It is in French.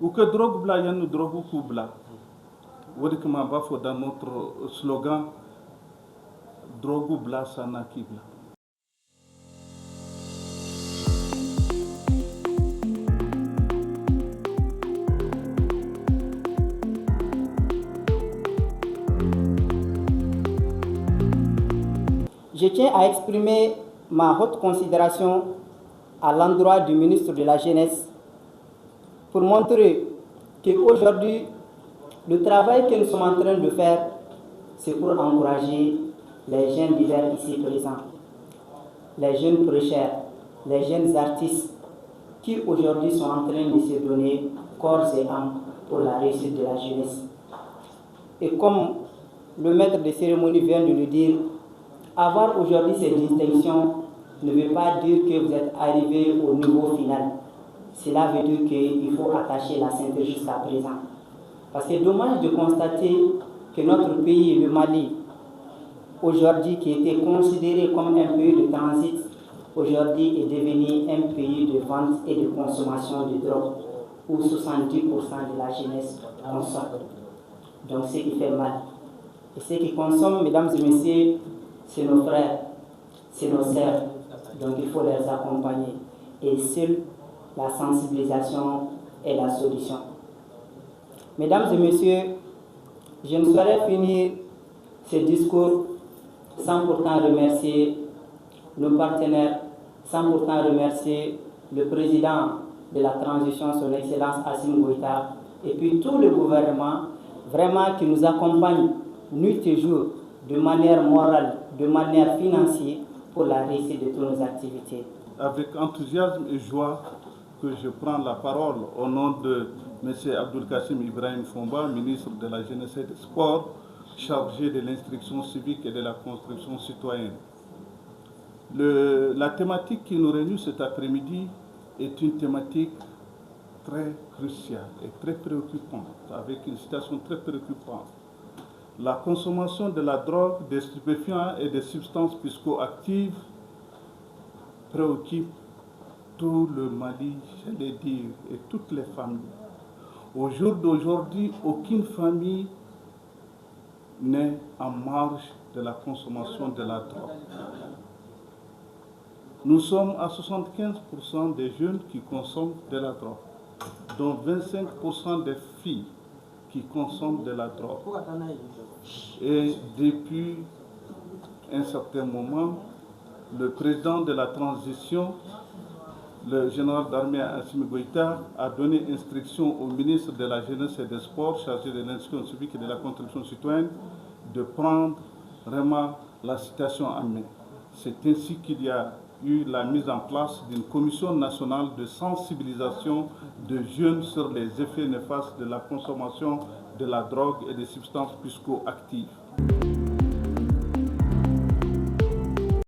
Ou que drogue bla yann drogue kubla. Wadikama bafo dans notre slogan drogue bla sana kibla. Je tiens à exprimer ma haute considération à l'endroit du ministre de la Jeunesse pour montrer qu'aujourd'hui, le travail que nous sommes en train de faire, c'est pour encourager les jeunes leaders ici présents, les jeunes prêcheurs, les jeunes artistes qui aujourd'hui sont en train de se donner corps et âme pour la réussite de la jeunesse. Et comme le maître de cérémonie vient de le dire, avoir aujourd'hui ces distinctions ne veut pas dire que vous êtes arrivé au niveau final. Cela veut dire qu'il faut attacher la ceinture jusqu'à présent. Parce que c'est dommage de constater que notre pays, le Mali, aujourd'hui qui était considéré comme un pays de transit, aujourd'hui est devenu un pays de vente et de consommation de drogue, où 70% de la jeunesse consomme. Donc ce qui fait mal. Et ceux qui consomment, mesdames et messieurs, c'est nos frères, c'est nos sœurs. Donc il faut les accompagner. Et seule la sensibilisation est la solution. Mesdames et messieurs, je ne saurais finir ce discours sans pourtant remercier nos partenaires, sans pourtant remercier le président de la transition, son Excellence Assimi Goïta, et puis tout le gouvernement, vraiment qui nous accompagne nuit et jour, de manière morale, de manière financière, pour la réussite de toutes nos activités. Avec enthousiasme et joie que je prends la parole au nom de M. Abdoul-Kassim Ibrahim Fomba, ministre de la Jeunesse et des Sports, chargé de l'instruction civique et de la construction citoyenne. La thématique qui nous réunit cet après-midi est une thématique très cruciale et très préoccupante, avec une situation très préoccupante. La consommation de la drogue, des stupéfiants et des substances psychoactives préoccupe tout le Mali, j'allais dire, et toutes les familles. Au jour d'aujourd'hui, aucune famille n'est en marge de la consommation de la drogue. Nous sommes à 75% des jeunes qui consomment de la drogue, dont 25% des filles qui consomment de la drogue. Et depuis un certain moment, le président de la transition, le général d'armée Assimi Goïta, a donné instruction au ministre de la Jeunesse et des Sports, chargé de l'instruction civique et de la construction citoyenne, de prendre vraiment la situation en main. C'est ainsi qu'il y a eu la mise en place d'une commission nationale de sensibilisation de jeunes sur les effets néfastes de la consommation de la drogue et des substances psychoactives.